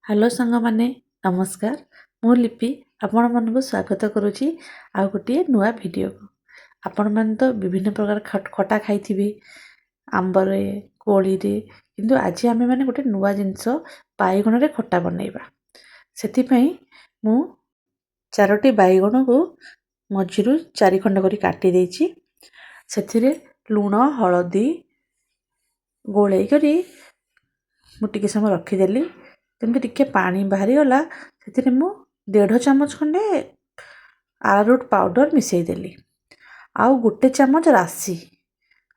Hello सांग माने नमस्कार मु लिपि आपण मानक स्वागत करुच्ची आ गोटे नुआ वीडियो को आपण मान तो विभिन्न प्रकार खटा खाई आंबरे कोली रे किंतु आज आमे माने गोटे नुआ जिंस बाईगण रे खटा बनैबा सेति पई मु चारोटी बाईगण को मझिरु चारि खंड करी काटी देछि सेथिरे लूण हळदी गोळै करी मु टिके समय रखी देली तेमती टिके पानी बाहरी गला सेथिरे मु 1.5 चम्मच खंडे अरारोट पाउडर मिसई देली आउ गोटे चम्मच राशि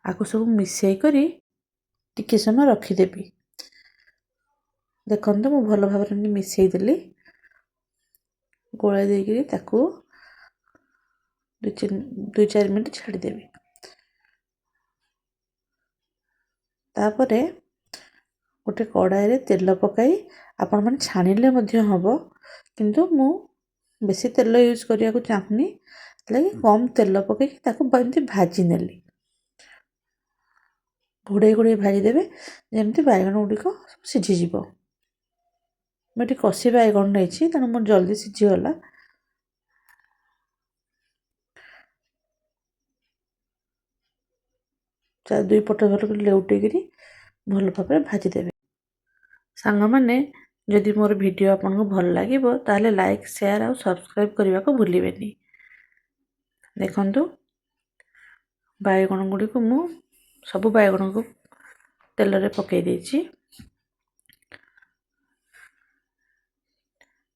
आको सब मिसई करी टिके समय रखी देबी देखंतु मु भलो भाबरे मिसई देली गोळा देकी ताकू 2-4 मिनिट छाडी देबी तापरे गोटे कड़ाई रे तेल पकाई आपण माने छानिले मध्य हबो किंतु मु बेसी तेल यूज करिया को चाहनी लगे कम तेल पकाई ताको बंती भाजी नेली घोड़े घोड़े भाजी देबे जेमती बाइगण गुडी को सिझी जीवो मटी कसी बाइगण नैछि तने मो जल्दी सिझी गला चा दुई पट भलो लेउटे गिरी भलो भाबरे भाजी देबे सांग माने जदि मोर वीडियो आपन को भल लागिबो ताले लाइक शेयर और सब्सक्राइब करबा को भूलिबेनी देखंतु बाइगण गुडी को मु सब बाइगण को तेल रे पकाई देछि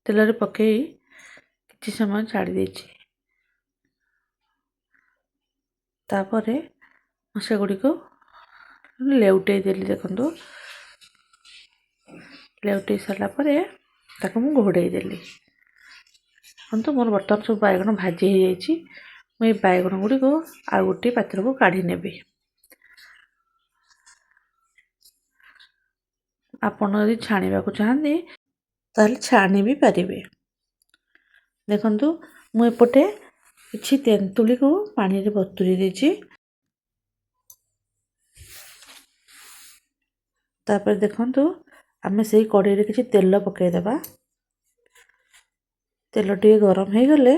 तेल रे पकाई किछि समय छाडी देछि तापरे मसे गुडी को लेउटे देली देखंतु लेउटे सरला परे ताको मु घोड़े देली अंतु मोर बर्तन सब बाइगण भाजी हो जाइछि मैं बाइगण गुडी को आ गोटे पात्र को काढी नेबी आपण यदि छाणीबा को चाहंदी ताले छाणी भी परिबे देखंतु मु एपटे किछि तेंतुली को पानी रे बतुरी देछि तापर देखंतु आमे सेही कड़ाई रे किछि तेल पकाई देबा तेल टिके गरम हे गले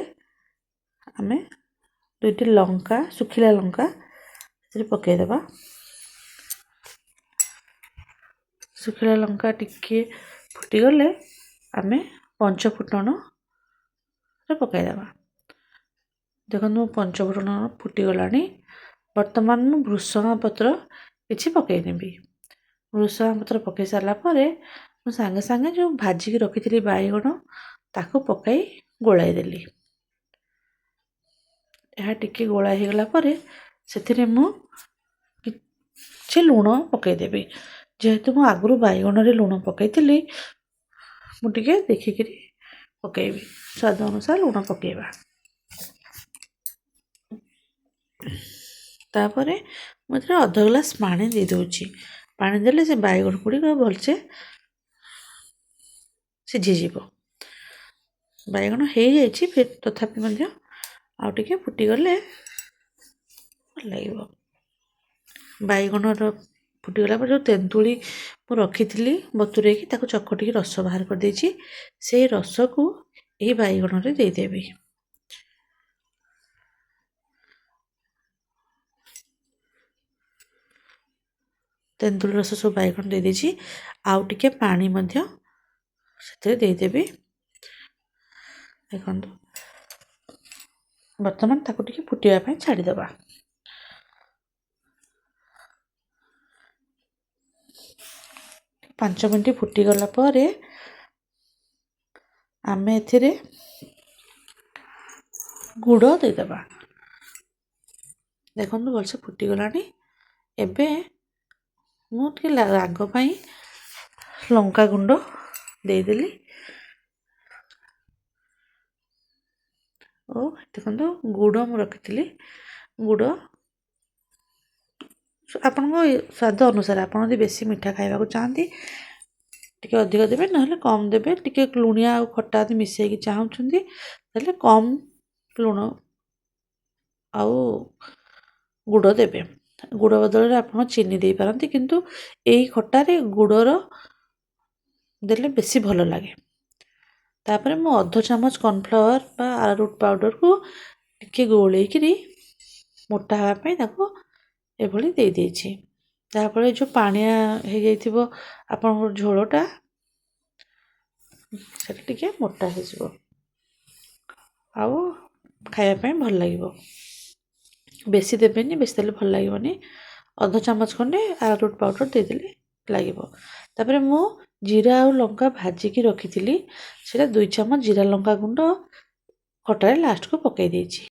आमे दुईटी लंका सुखिला लंका से पकाई देबा सुखिला लंका टिके फुटी गले आमे पंच फुटण रे पकाई देबा देखंतु पंच फुटण फुटी गलानी वर्तमान मु भृषंगा पत्र किछि पकाई नेबी भृषंगा पत्र पकाई सारला परे मु संगे संगे जो भाजी की रखिथिली बाइगण ताको पकाई गोळाई देली यह टिके गोळा हे गला परे सेथिरे मु किछि लूण पकाई देबी जेहेतु मु आगरु बाइगण रे लूण पकाइथिली मु टिके देखि करी पकाइबी स्वाद अनुसार लूण पकाइबा तापरे मते आधा ग्लास पानी दे दोछि पानी देले से बाइगण गुडी को भलसे सिझी जीवो बाइगण हे जाइछि फिर तथापि मध्य आ टिके फुटी गले भल लागिवो बाइगण रो फुटी गला पर जो तेंतुली मु रखिथिली बतुरे की ताको चकटी रस बाहर कर देछि से रस को ए बाइगण रे दे देबी तेंतुली रस सब बाइगण दे देछि आउ टिके पानी मध्य सेते दे देबी देखंतु वर्तमान ताको टिके फुटिया पय छाडी देबा 5 मिनिट फुटी गला परे आमे एथिरे गुड़ दे देबा देखंतु भलसे फुटी गलानी एबे मु टिके राग पई लंका गुंड दे देली ओ देखंतु गुड़ मु रखिथिली गुड़ आपण को स्वाद अनुसार आपण यदि बेसी मीठा खाइबा को चाहंती टिके अधिक देबे नहले कम देबे टिके लुणिया आ खट्टा आदि मिसई की चाहुचंदी तले कम लूण आउ गुड़ देबे गुड़ बदल रे आपण चीनी दे पारंती किंतु एई खट्टा रे गुड़र ଦେଲେ ବେଶୀ ଭଲ ଲାଗେ। ତାପରେ ମୁଁ ଅଧ ଚାମଚ କର୍ଣ୍ଣଫ୍ଲାୱାର ବା ଆରାରୁଟ୍ ପାଉଡ଼ରକୁ ଟିକେ ଗୋଳେଇକିରି ମୋଟା ହେବା ପାଇଁ ତାକୁ ଏଭଳି ଦେଇଦେଇଛି। ଯାହାଫଳରେ ଯେଉଁ ପାଣିଆ ହେଇଯାଇଥିବ ଆପଣଙ୍କର ଝୋଳଟା ସେଟା ଟିକେ ମୋଟା ହେଇଯିବ ଆଉ ଖାଇବା ପାଇଁ ଭଲ ଲାଗିବ। ବେଶୀ ଦେବେନି, ବେଶୀ ଦେଲେ ଭଲ ଲାଗିବନି। ଅଧ ଚାମଚ ଖଣ୍ଡେ ଆରାରୁଟ୍ ପାଉଡ଼ର ଦେଇଦେଲେ ଲାଗିବ। ତାପରେ ମୁଁ ଜିରା ଆଉ ଲଙ୍କା ଭାଜିକି ରଖିଥିଲି, ସେଇଟା 2 ଚାମଚ ଜିରା ଲଙ୍କା ଗୁଣ୍ଡ ଖଟାରେ ଲାଷ୍ଟକୁ ପକାଇ ଦେଇଛି।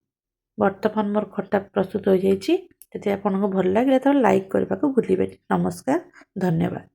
ବର୍ତ୍ତମାନ ମୋର ଖଟା ପ୍ରସ୍ତୁତ ହୋଇଯାଇଛି। ଯଦି ଆପଣଙ୍କୁ ଭଲ ଲାଗିଲା ତାହେଲେ ଲାଇକ୍ କରିବାକୁ ଭୁଲିବେନି। ନମସ୍କାର, ଧନ୍ୟବାଦ।